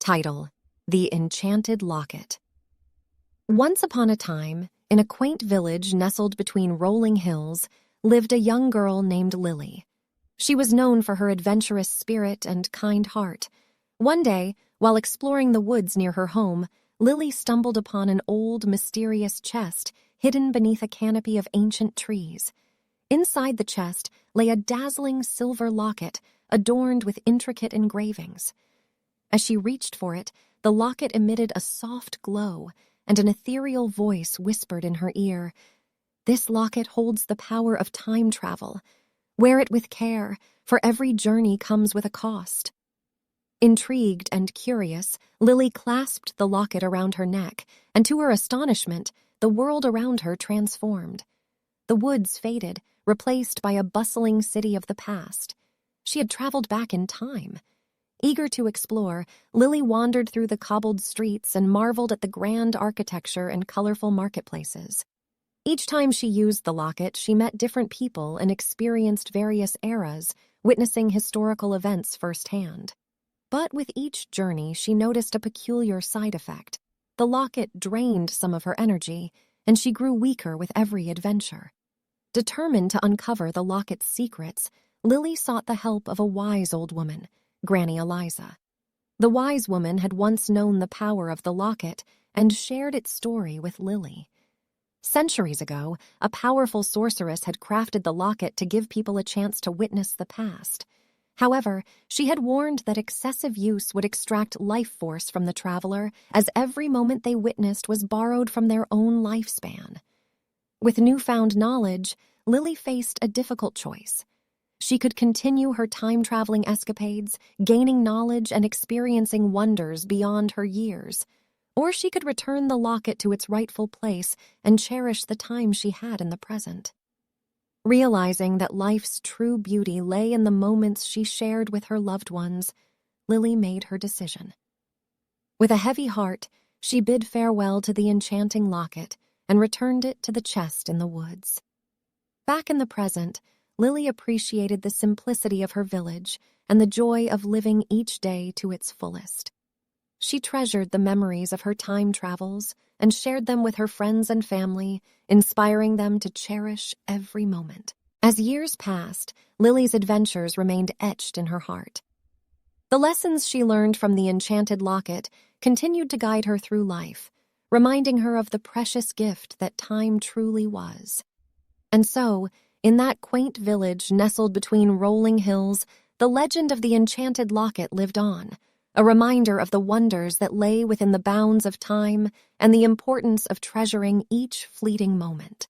Title: The Enchanted Locket. Once upon a time, in a quaint village nestled between rolling hills, lived a young girl named Lily. She was known for her adventurous spirit and kind heart. One day, while exploring the woods near her home, Lily stumbled upon an old, mysterious chest hidden beneath a canopy of ancient trees. Inside the chest lay a dazzling silver locket adorned with intricate engravings. As she reached for it, the locket emitted a soft glow, and an ethereal voice whispered in her ear, "This locket holds the power of time travel. Wear it with care, for every journey comes with a cost." Intrigued and curious, Lily clasped the locket around her neck, and to her astonishment, the world around her transformed. The woods faded, replaced by a bustling city of the past. She had traveled back in time. Eager to explore, Lily wandered through the cobbled streets and marveled at the grand architecture and colorful marketplaces. Each time she used the locket, she met different people and experienced various eras, witnessing historical events firsthand. But with each journey, she noticed a peculiar side effect. The locket drained some of her energy, and she grew weaker with every adventure. Determined to uncover the locket's secrets, Lily sought the help of a wise old woman, Granny Eliza. The wise woman had once known the power of the locket and shared its story with Lily. Centuries ago, a powerful sorceress had crafted the locket to give people a chance to witness the past. However, she had warned that excessive use would extract life force from the traveler, as every moment they witnessed was borrowed from their own lifespan. With newfound knowledge, Lily faced a difficult choice. She could continue her time-traveling escapades, gaining knowledge and experiencing wonders beyond her years. Or she could return the locket to its rightful place and cherish the time she had in the present. Realizing that life's true beauty lay in the moments she shared with her loved ones, Lily made her decision. With a heavy heart, she bid farewell to the enchanting locket and returned it to the chest in the woods. Back in the present, Lily appreciated the simplicity of her village and the joy of living each day to its fullest. She treasured the memories of her time travels and shared them with her friends and family, inspiring them to cherish every moment. As years passed, Lily's adventures remained etched in her heart. The lessons she learned from the enchanted locket continued to guide her through life, reminding her of the precious gift that time truly was. And so, in that quaint village nestled between rolling hills, the legend of the enchanted locket lived on, a reminder of the wonders that lay within the bounds of time and the importance of treasuring each fleeting moment.